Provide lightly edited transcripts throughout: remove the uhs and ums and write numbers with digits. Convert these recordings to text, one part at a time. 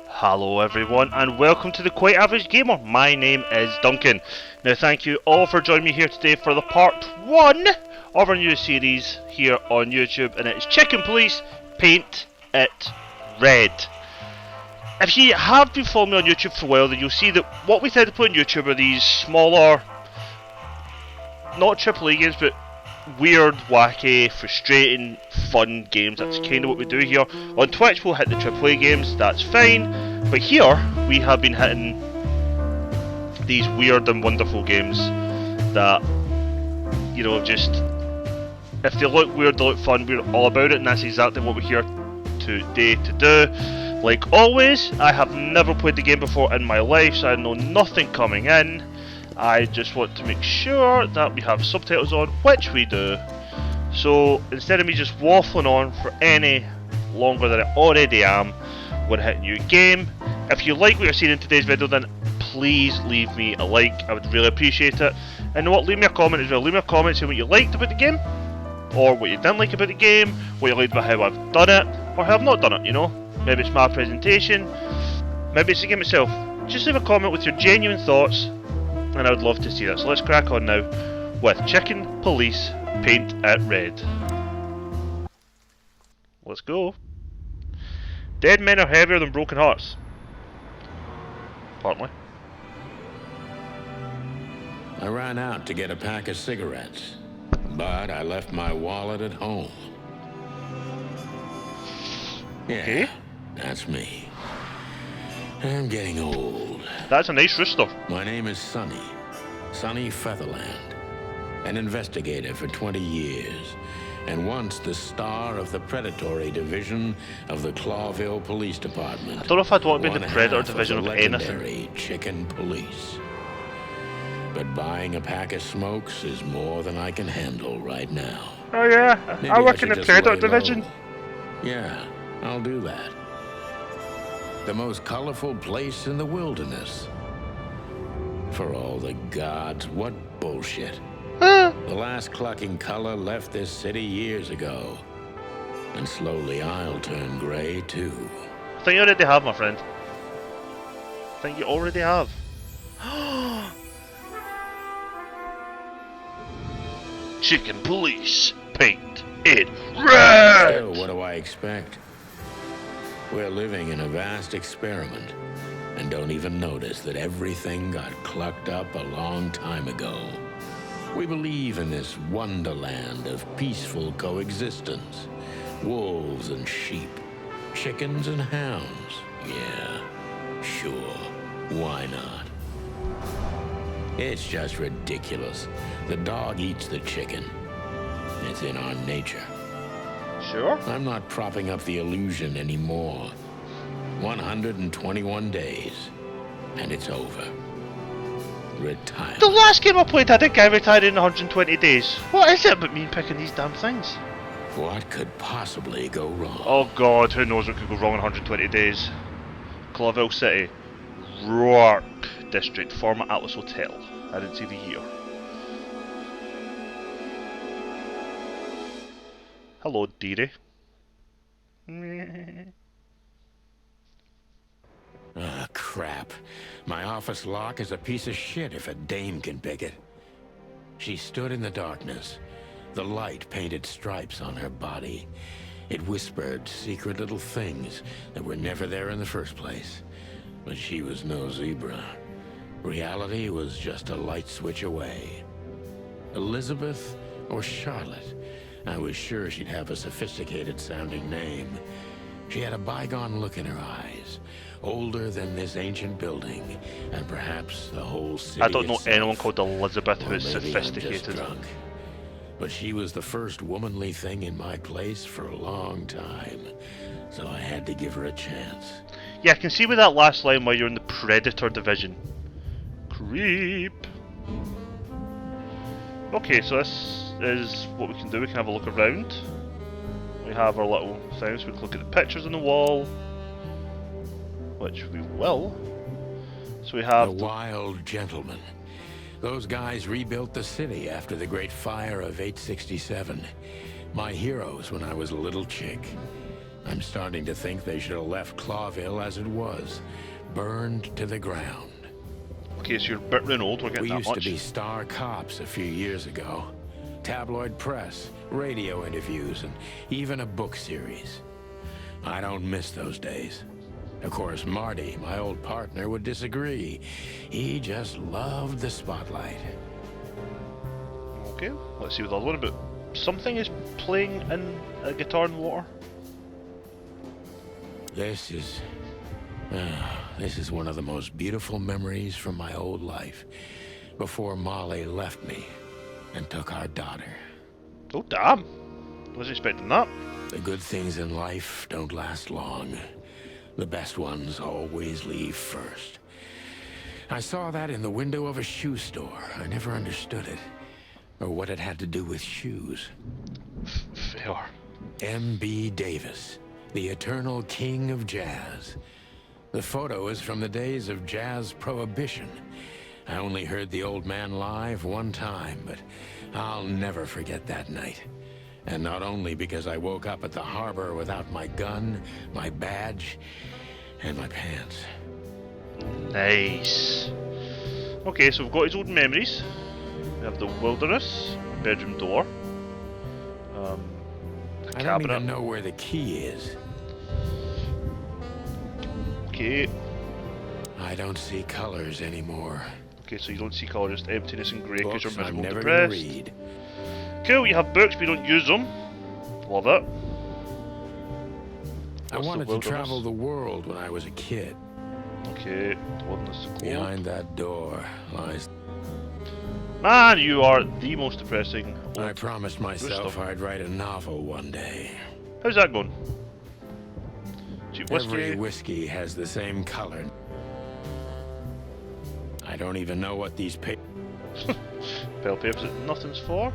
Hello everyone and welcome to the Quite Average Gamer. My name is Duncan. Now thank you all for joining me here today for the part 1 of our new series here on YouTube, and it's Chicken Police Paint It Red. If you have been following me on YouTube for a while, then you'll see that what we tend to put on YouTube are these smaller, not AAA games, but weird, wacky, frustrating, fun games. That's kind of what we do here. On Twitch we'll hit the AAA games, that's fine, but here we have been hitting these weird and wonderful games that, you know, just, if they look weird, they look fun, we're all about it, and that's exactly what we're here today to do. Like always, I have never played the game before in my life, so I know nothing coming in. I just want to make sure that we have subtitles on, which we do. So instead of me just waffling on for any longer than I already am, we're hitting new game. If you like what you're seeing in today's video, then please leave me a like. I would really appreciate it. And you know what, leave me a comment as well. Leave me a comment saying what you liked about the game, or what you didn't like about the game, what you liked about how I've done it, or how I've not done it, you know. Maybe it's my presentation, maybe it's the game itself. Just leave a comment with your genuine thoughts, and I would love to see that. So let's crack on now with Chicken Police Paint It Red. Let's go. Dead men are heavier than broken hearts. Partly. I ran out to get a pack of cigarettes, but I left my wallet at home. Yeah, okay. That's me. I'm getting old. That's a nice rooster. My name is Sonny Featherland, an investigator for 20 years, and once the star of the predatory division of the Clawville Police Department. I don't know if I'd want to be in the predator division of anything. Chicken Police. But buying a pack of smokes is more than I can handle right now. Oh yeah, I work in the predator division. Yeah, I'll do that. The most colorful place in the wilderness. For all the gods, what bullshit. The last clucking color left this city years ago. And slowly I'll turn gray too. I think you already have, my friend. I think you already have. Chicken Police Paint It Red! Still, what do I expect? We're living in a vast experiment, and don't even notice that everything got clucked up a long time ago. We believe in this wonderland of peaceful coexistence. Wolves and sheep, chickens and hounds. Yeah, sure, why not? It's just ridiculous. The dog eats the chicken. It's in our nature. Sure. I'm not propping up the illusion anymore. 121 days, and it's over. Retire. The last game I played had a guy retired in 120 days. What is it about me picking these damn things? What could possibly go wrong? Oh god, who knows what could go wrong in 120 days. Clawville City. Rourke District. Former Atlas Hotel. I didn't see the year. Hello, dearie. Ah, crap. My office lock is a piece of shit if a dame can pick it. She stood in the darkness. The light painted stripes on her body. It whispered secret little things that were never there in the first place. But she was no zebra. Reality was just a light switch away. Elizabeth or Charlotte? I was sure she'd have a sophisticated-sounding name. She had a bygone look in her eyes, older than this ancient building, and perhaps the whole city. I don't know itself. anyone called Elizabeth Or who's maybe sophisticated. I'm just drunk. But she was the first womanly thing in my place for a long time, so I had to give her a chance. Yeah, I can see with that last line why you're in the Predator division. Creep. Okay, so this is what we can do. We can have a look around. We have our little things. We can look at the pictures on the wall, which we will. So we have The Wild Gentleman. Those guys rebuilt the city after the Great Fire of 867. My heroes when I was a little chick. I'm starting to think they should have left Clawville as it was, burned to the ground. Okay, so you're a bit old, we're getting We that used much. to be star cops a few years ago. Tabloid press, radio interviews, and even a book series. I don't miss those days. Of course, Marty, my old partner, would disagree. He just loved the spotlight. Okay, let's see what the other one about. Something is playing in a guitar in the water. This is one of the most beautiful memories from my old life, before Molly left me and took our daughter. Oh damn! Wasn't expecting that. The good things in life don't last long. The best ones always leave first. I saw that in the window of a shoe store. I never understood it, or what it had to do with shoes. Fair. M.B. Davis, the eternal king of jazz. The photo is from the days of jazz prohibition. I only heard the old man live one time, but I'll never forget that night. And not only because I woke up at the harbor without my gun, my badge, and my pants. Nice. Okay, so we've got his old memories. We have the wilderness, bedroom door, a I don't cabinet. even know where the key is. Okay. I don't see colors anymore. Okay, so you don't see colour, just emptiness and grey because you're Books I'm miserable and never gonna depressed. read. Cool, you have books, but you don't use them. Love it. I What's the wanted to wilderness? travel the world when I was a kid. Okay, the wilderness globe. Behind that door lies... Man, you are the most depressing. I promised myself stuff. I'd write a novel one day. How's that going? Cheap whiskey. Every whiskey has the same color. I don't even know what these Bell papers that nothing's for.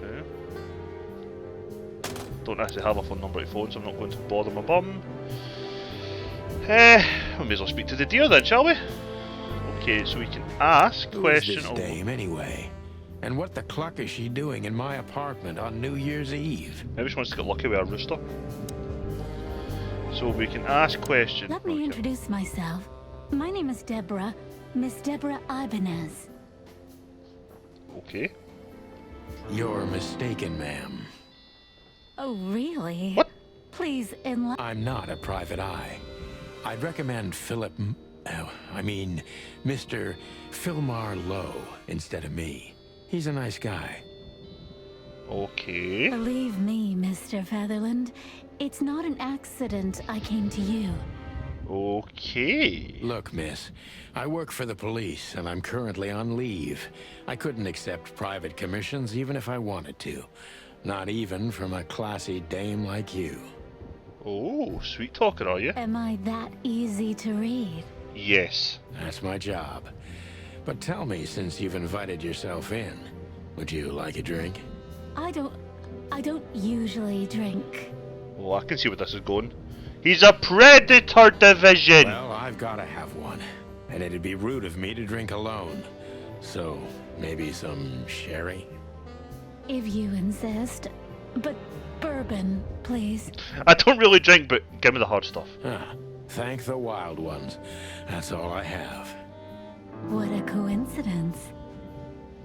Okay. Don't actually have a phone number to phone, so I'm not going to bother my bum. We may as well speak to the deer then, shall we? Okay, so we can ask Who is question. this dame anyway? And what the cluck is she doing in my apartment on New Year's Eve? Maybe she wants to get lucky with a rooster. So we can ask question. Let me Okay. introduce myself. My name is Deborah, Miss Deborah Ibanez. Okay. You're mistaken, ma'am. Oh, really? What? Please enlighten. I'm not a private eye. I'd recommend Mr. Philmar Lowe instead of me. He's a nice guy. Okay. Believe me, Mr. Featherland, it's not an accident I came to you. Okay. Look, miss, I work for the police, and I'm currently on leave. I couldn't accept private commissions even if I wanted to. Not even from a classy dame like you. Oh, sweet talker, are you? Am I that easy to read? Yes. That's my job. But tell me, since you've invited yourself in, would you like a drink? I don't usually drink. Oh, I can see where this is going. He's a predator division. Well, I've gotta have one. And it'd be rude of me to drink alone. So, maybe some sherry? If you insist. But bourbon, please. I don't really drink, but give me the hard stuff. Ah, thank the wild ones. That's all I have. What a coincidence.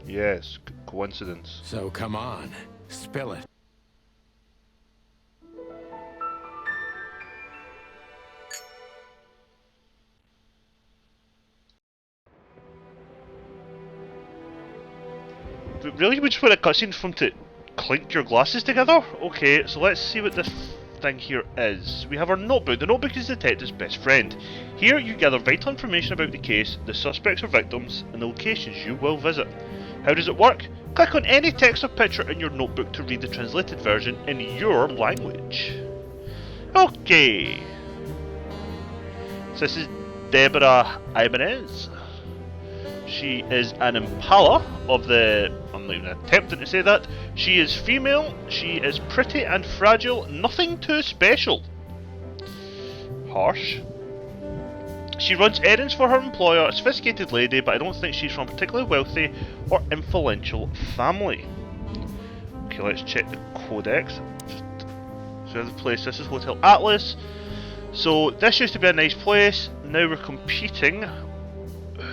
Yes, coincidence. So come on, spill it. But really, we just want a cutscene from to clink your glasses together? Okay, so let's see what this thing here is. We have our notebook. The notebook is the detective's best friend. Here you gather vital information about the case, the suspects or victims, and the locations you will visit. How does it work? Click on any text or picture in your notebook to read the translated version in your language. Okay. So this is Deborah Ibanez. She is an impala of the... I'm not even attempting to say that. She is female, she is pretty and fragile, nothing too special. Harsh. She runs errands for her employer, a sophisticated lady, but I don't think she's from a particularly wealthy or influential family. Okay, let's check the codex. Just So we have the place. This is Hotel Atlas. So this used to be a nice place. Now we're competing.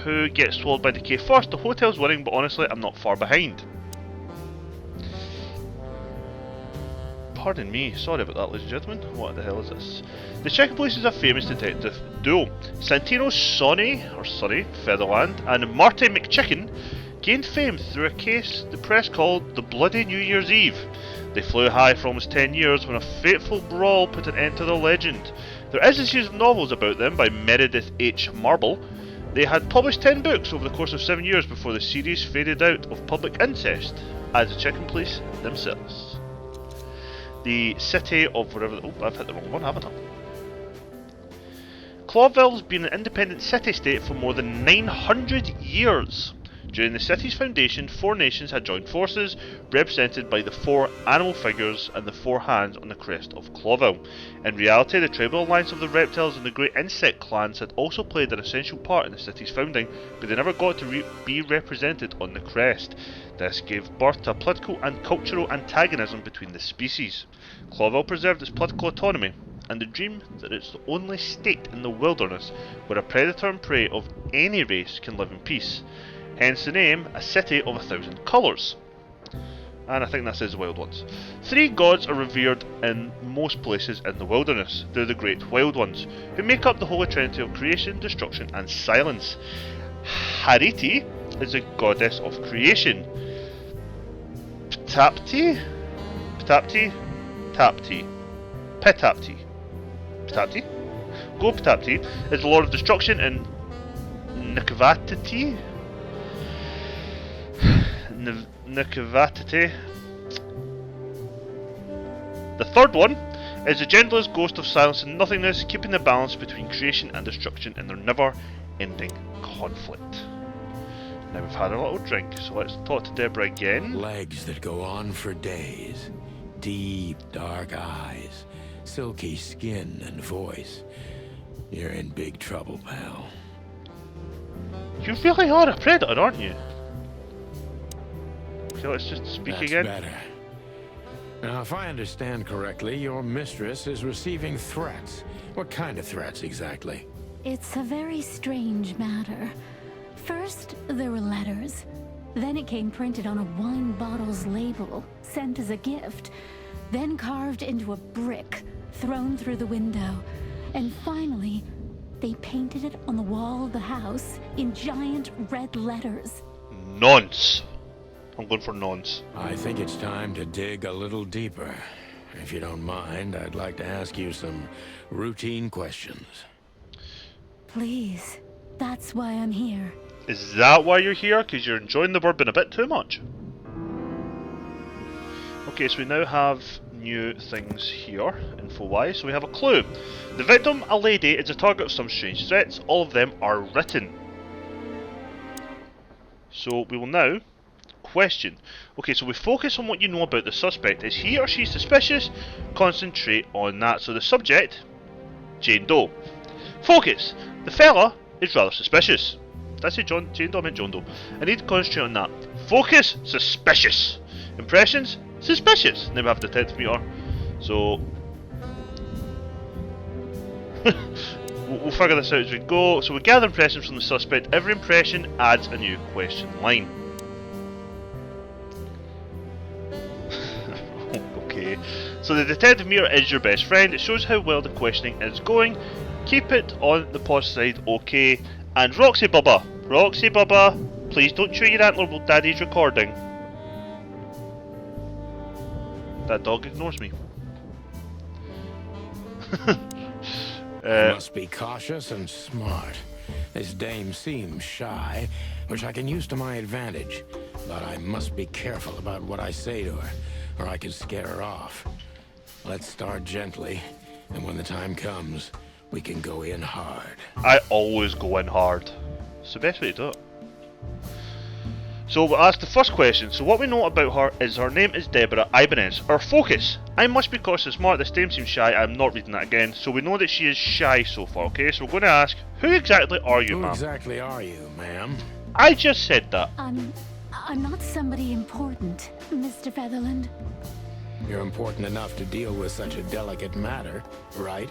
Who gets swallowed by decay first? The hotel's winning, but honestly, I'm not far behind. Pardon me, sorry about that, ladies and gentlemen. What the hell is this? The Chicken Police is a famous detective duo. Santino Sonny Featherland, and Marty McChicken gained fame through a case the press called the Bloody New Year's Eve. They flew high for almost 10 years when a fateful brawl put an end to their legend. There is a series of novels about them by Meredith H. Marble. They had published 10 books over the course of 7 years before the series faded out of public interest as the Chicken Police themselves. The city of wherever... Oh, I've hit the wrong one, haven't I? Clawville's been an independent city-state for more than 900 years. During the city's foundation, 4 nations had joined forces, represented by the 4 animal figures and the 4 hands on the crest of Clawville. In reality, the tribal alliance of the reptiles and the great insect clans had also played an essential part in the city's founding, but they never got to be represented on the crest. This gave birth to a political and cultural antagonism between the species. Clawville preserved its political autonomy, and the dream that it's the only state in the wilderness where a predator and prey of any race can live in peace. Hence the name, a city of 1,000 colours. And I think that says wild ones. 3 gods are revered in most places in the wilderness. They're the great wild ones, who make up the holy trinity of creation, destruction and silence. Hariti is a goddess of creation. Petapti is the lord of destruction, and Nkvatiti the third one is the gentlest ghost of silence and nothingness, keeping the balance between creation and destruction in their never-ending conflict. Now we've had a little drink, so let's talk to Deborah again. Legs that go on for days. Deep, dark eyes. Silky skin and voice. You're in big trouble, pal. You really are a predator, aren't you? Okay, let's just speak again. That's better. Now, if I understand correctly, your mistress is receiving threats. What kind of threats, exactly? It's a very strange matter. First, there were letters. Then it came printed on a wine bottle's label, sent as a gift. Then carved into a brick, thrown through the window. And finally, they painted it on the wall of the house in giant red letters. Nonce. I'm going for nonce. I think it's time to dig a little deeper. If you don't mind, I'd like to ask you some routine questions. Please, that's why I'm here. Is that why you're here? Because you're enjoying the bourbon a bit too much? Okay, so we now have new things here, info-wise. So we have a clue. The victim, a lady, is a target of some strange threats. All of them are written. So we will now question. Okay, so we focus on what you know about the suspect. Is he or she suspicious? Concentrate on that. So the subject, Jane Doe. Focus. The fella is rather suspicious. Did I say Jane Doe? I meant John Doe. I need to concentrate on that. Focus. Suspicious. Impressions. Suspicious. Now we have detective meter. So we'll figure this out as we go. So we gather impressions from the suspect. Every impression adds a new question line. Okay. So the detective meter is your best friend. It shows how well the questioning is going. Keep it on the positive side, okay. And Roxy Bubba, please don't chew your antler while Daddy's recording. That dog ignores me. I must be cautious and smart. This dame seems shy, which I can use to my advantage. But I must be careful about what I say to her, or I can scare her off. Let's start gently, and when the time comes, we can go in hard. I always go in hard. It's the best way to do it. So we'll ask the first question. So what we know about her is her name is Deborah Ibanez. Our focus. I must be cautious and smart. This dame seems shy. I'm not reading that again. So we know that she is shy so far, okay? So we're going to ask, who exactly are you, ma'am? Who exactly are you, ma'am? I just said that. I'm not somebody important, Mr. Featherland. You're important enough to deal with such a delicate matter, right?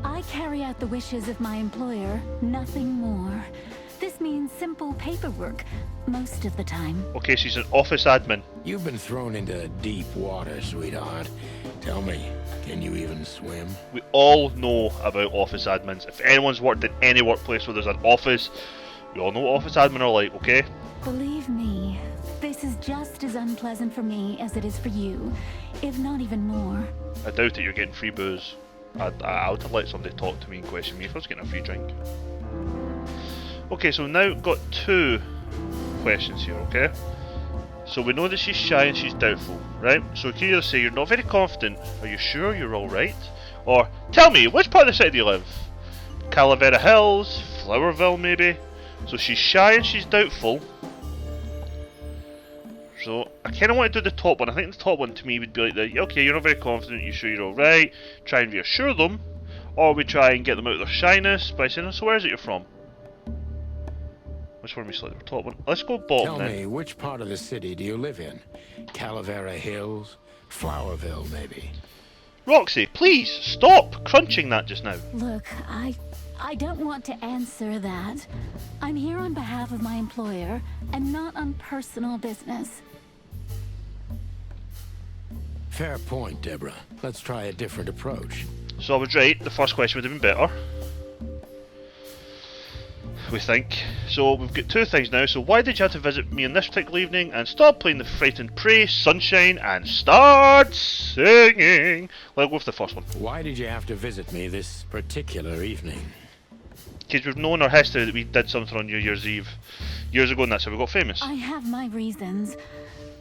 I carry out the wishes of my employer, nothing more. This means simple paperwork, most of the time. Okay, she's an office admin. You've been thrown into deep water, sweetheart. Tell me, can you even swim? We all know about office admins. If anyone's worked in any workplace where there's an office, we all know what office admin are like, okay? Believe me, this is just as unpleasant for me as it is for you, if not even more. I doubt that you're getting free booze. I would let somebody talk to me and question me if I was getting a free drink. Okay, so we've now got 2 questions here, okay? So we know that she's shy and she's doubtful, right? So we can either say you're not very confident, are you sure you're alright? Or, tell me, which part of the city do you live? Calavera Hills, Flowerville maybe? So she's shy and she's doubtful. So I kind of want to do the top one. I think the top one to me would be like, okay, you're not very confident, you sure you're alright? Try and reassure them. Or we try and get them out of their shyness by saying, so where is it you're from? Which one we select? The top one. Let's go bottom Tell then. me, which part of the city do you live in? Calavera Hills? Flowerville, maybe? Roxy, please stop crunching that just now. Look, I don't want to answer that. I'm here on behalf of my employer, and not on personal business. Fair point, Deborah. Let's try a different approach. So I was right, the first question would have been better. We think. So we've got 2 things now. So why did you have to visit me on this particular evening? And stop playing the frightened prey, sunshine, and start singing. Let's go with the first one. Why did you have to visit me this particular evening? Because we've known our history that we did something on New Year's Eve years ago, and that's how we got famous. I have my reasons.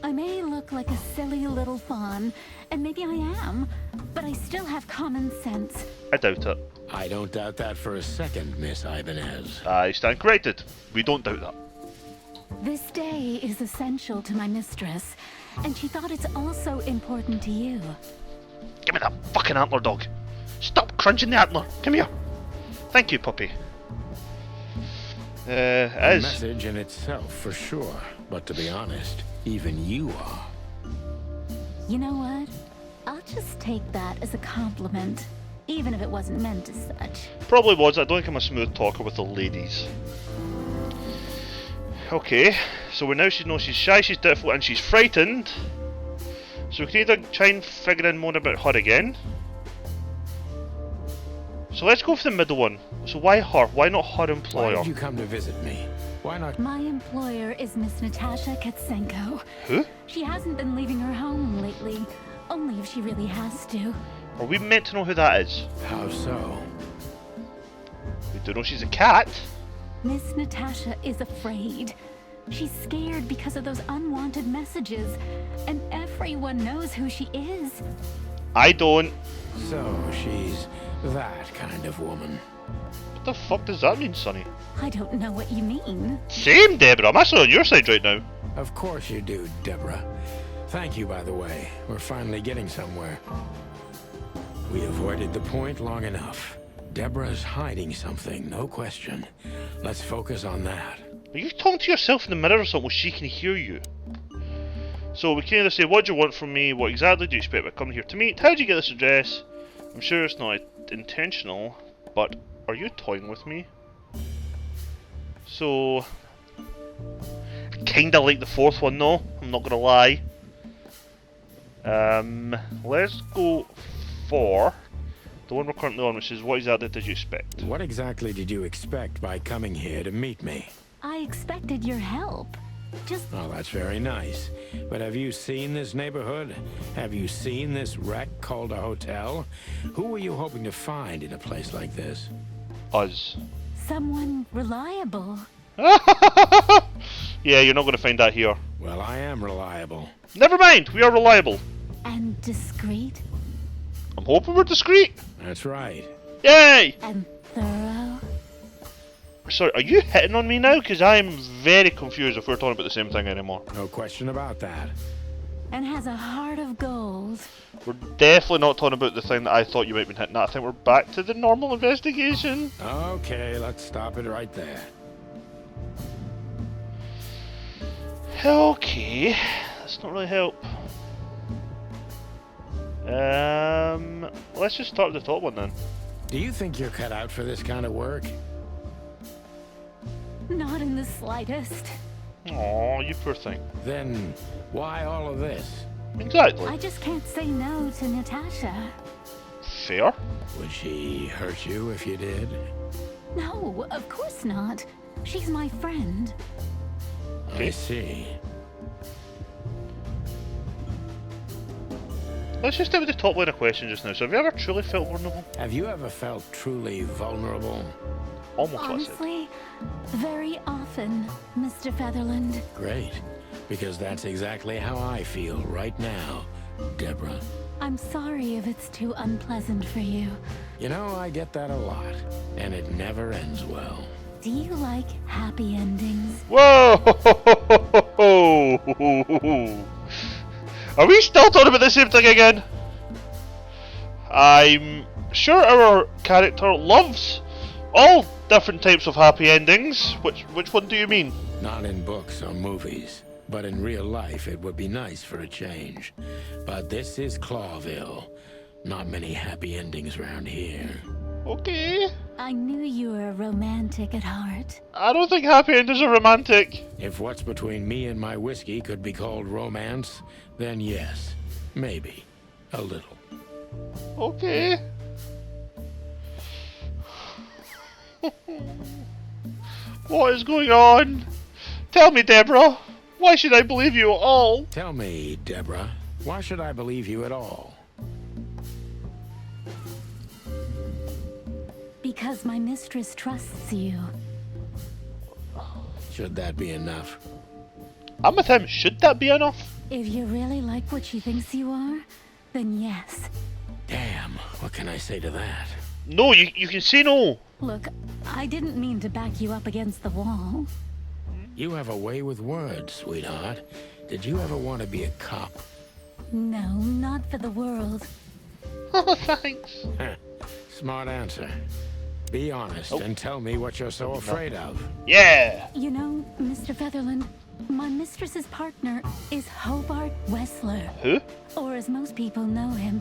I may look like a silly little fawn, and maybe I am, but I still have common sense. I doubt it. I don't doubt that for a second, Miss Ibanez. I stand corrected. We don't doubt that. This day is essential to my mistress, and she thought it's also important to you. Give me that fucking antler, dog. Stop crunching the antler. Come here. Thank you, puppy. A As message in itself, for sure. But to be honest, even you are. You know what? I'll just take that as a compliment, even if it wasn't meant as such. probably was. I don't think I'm a smooth talker with the ladies. Okay, so we now knows she's shy, she's doubtful, and she's frightened. So we can either try and figure in more about her again. So let's go for the middle one. So why her? Why not her employer? Why did you come to visit me? Why not? My employer is Miss Natasha Katsenko. Who? She hasn't been leaving her home lately, only if she really has to. Are we meant to know who that is? How so? We do know she's a cat. Miss Natasha is afraid. She's scared because of those unwanted messages, and everyone knows who she is. I don't. So she's that kind of woman. What the fuck does that mean, Sonny? I don't know what you mean. Same, Deborah. I'm actually on your side right now. Of course you do, Deborah. Thank you, by the way. We're finally getting somewhere. We avoided the point long enough. Deborah's hiding something, no question. Let's focus on that. Are you talking to yourself in the mirror or something where she can hear you? So we can either say, what do you want from me? What exactly do you expect by coming here to meet? How did you get this address? I'm sure it's not intentional, but are you toying with me? So, I kinda like the fourth one though, I'm not gonna lie. Let's go for the one we're currently on, which is what exactly did you expect? What exactly did you expect by coming here to meet me? I expected your help. Just Oh, that's very nice. But have you seen this neighborhood? Have you seen this wreck called a hotel? Who were you hoping to find in a place like this? Us. someone reliable. Yeah, you're not gonna find that here. Well, I am reliable. Never mind, we are reliable. And discreet. I'm hoping we're discreet. That's right. Yay! And thorough. Sorry, are you hitting on me now? Because I am very confused if we're talking about the same thing anymore. No question about that. And has a heart of gold. We're definitely not talking about the thing that I thought you might have been hitting at. I think we're back to the normal investigation. Okay, let's stop it right there. Okay, that's not really help. Let's just start with the top one then. Do you think you're cut out for this kind of work? Not in the slightest. Aw, you poor thing. Then why all of this? Exactly. I just can't say no to Natasha. Fair. Would she hurt you if you did? No, of course not. She's my friend. I see. Let's just start with the top line of questions just now. So have you ever truly felt vulnerable? Have you ever felt truly vulnerable? Almost what I said. Honestly, very often, Mr. Featherland. Great, because that's exactly how I feel right now, Deborah. I'm sorry if it's too unpleasant for you. You know, I get that a lot, and it never ends well. Do you like happy endings? Whoa! Are we still talking about the same thing again? I'm sure our character loves all different types of happy endings. Which one do you mean? Not in books or movies, but in real life it would be nice for a change. But this is Clawville. Not many happy endings around here. Okay. I knew you were a romantic at heart. I don't think happy endings are romantic. If what's between me and my whiskey could be called romance, then yes, maybe. A little. Okay. What is going on? Tell me, Deborah. Why should I believe you at all? Tell me, Deborah, why should I believe you at all? Because my mistress trusts you. Should that be enough? I'm with him. Should that be enough? If you really like what she thinks you are, then yes. Damn, what can I say to that? No, you can say no. Look, I didn't mean to back you up against the wall. You have a way with words, sweetheart. Did you ever want to be a cop? No, not for the world. Oh, thanks. Smart answer. Be honest and tell me what you're so afraid of. Yeah. You know, Mr. Featherland, my mistress's partner is Hobart Wessler. Who? Or as most people know him,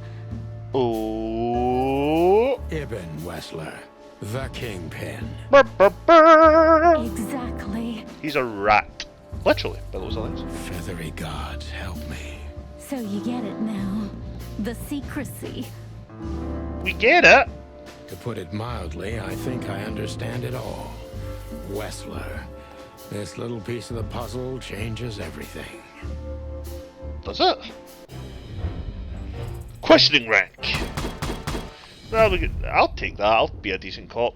Oh. Ibn Wessler, the Kingpin. Brr, brr, brr. exactly. He's a rat. Literally, by those lines. Feathery gods, help me. So you get it now. The secrecy. We get it. To put it mildly, I think I understand it all. Wessler. This little piece of the puzzle changes everything. Does it? Questioning rank. Well, I'll take that. I'll be a decent cop.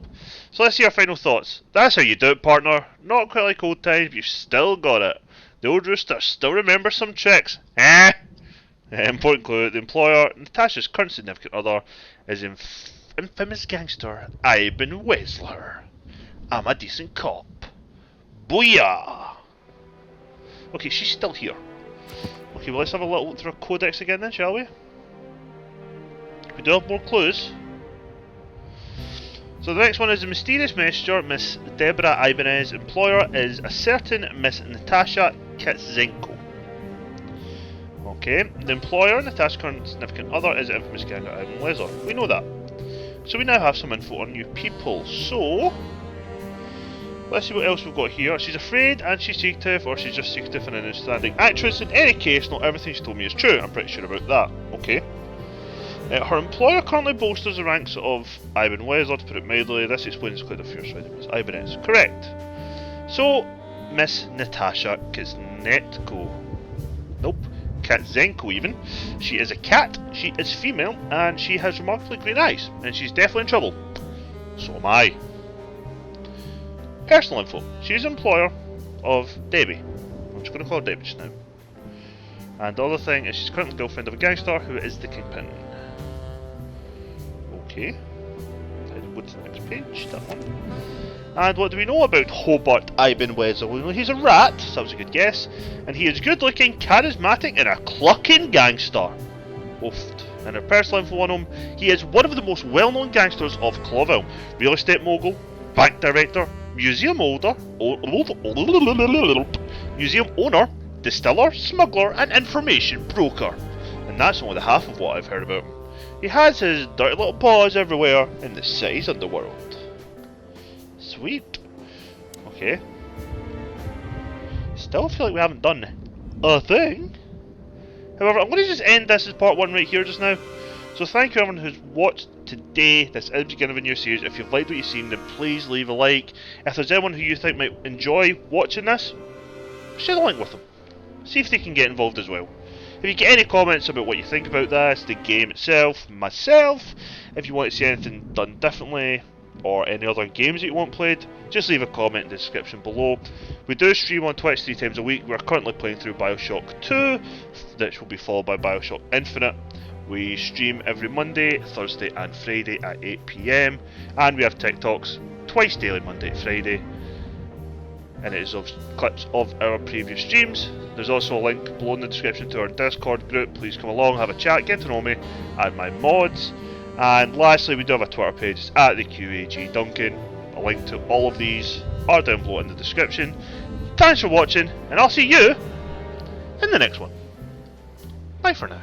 So let's see our final thoughts. That's how you do it, partner. Not quite like old times, but you've still got it. The old rooster still remembers some tricks. Eh? Important clue, the employer, Natasha's current significant other, is infamous gangster Ibn Wessler. I'm a decent cop. Booyah! Okay, she's still here. Okay, well let's have a little look through our codex again then, shall we? We do have more clues. So the next one is the mysterious messenger, Miss Deborah Ibanez. Employer is a certain Miss Natasha Katzenko. Okay, the employer, Natasha's current significant other, is infamous gangster Ibn Wessler. We know that. So we now have some info on new people. So let's see what else we've got here. She's afraid and she's secretive, or she's just secretive and an outstanding actress. In any case, not everything she told me is true. I'm pretty sure about that. Okay. Her employer currently bolsters the ranks of Ibn Wessler, to put it mildly. This explains quite a few side of Miss Ibanez. Correct. So, Miss Natasha Kuznetko. Nope. Katzenko even. She is a cat, she is female, and she has remarkably green eyes. And she's definitely in trouble. So am I. Personal info. She's an employer of Debbie. I'm just going to call her Debbie just now. And the other thing is she's currently girlfriend of a gangster who is the Kingpin. Okay. What's the next page? That one. And what do we know about Hobart Ibn Wessler? We know he's a rat, so that was a good guess. And he is good looking, charismatic, and a clucking gangster. Oofed. And our personal info on him, he is one of the most well-known gangsters of Clawville. Real estate mogul, bank director, museum owner, distiller, smuggler, and information broker. And that's only the half of what I've heard about him. He has his dirty little paws everywhere in the city's underworld. Sweet. Okay. Still feel like we haven't done a thing. However, I'm going to just end this as part 1 right here just now. So thank you everyone who's watched today. This is the beginning of a new series. If you've liked what you've seen, then please leave a like. If there's anyone who you think might enjoy watching this, share the link with them. See if they can get involved as well. If you get any comments about what you think about this, the game itself, myself, if you want to see anything done differently, or any other games that you want played, just leave a comment in the description below. We do stream on Twitch 3 times a week. We're currently playing through Bioshock 2, which will be followed by Bioshock Infinite. We stream every Monday, Thursday and Friday at 8 PM, and we have TikToks twice daily, Monday to Friday. And it is of clips of our previous streams. There's also a link below in the description to our Discord group. Please come along, have a chat, get to know me and my mods. And lastly, we do have a Twitter page. It's at the QAG Duncan. A link to all of these are down below in the description. Thanks for watching, and I'll see you in the next one. Bye for now.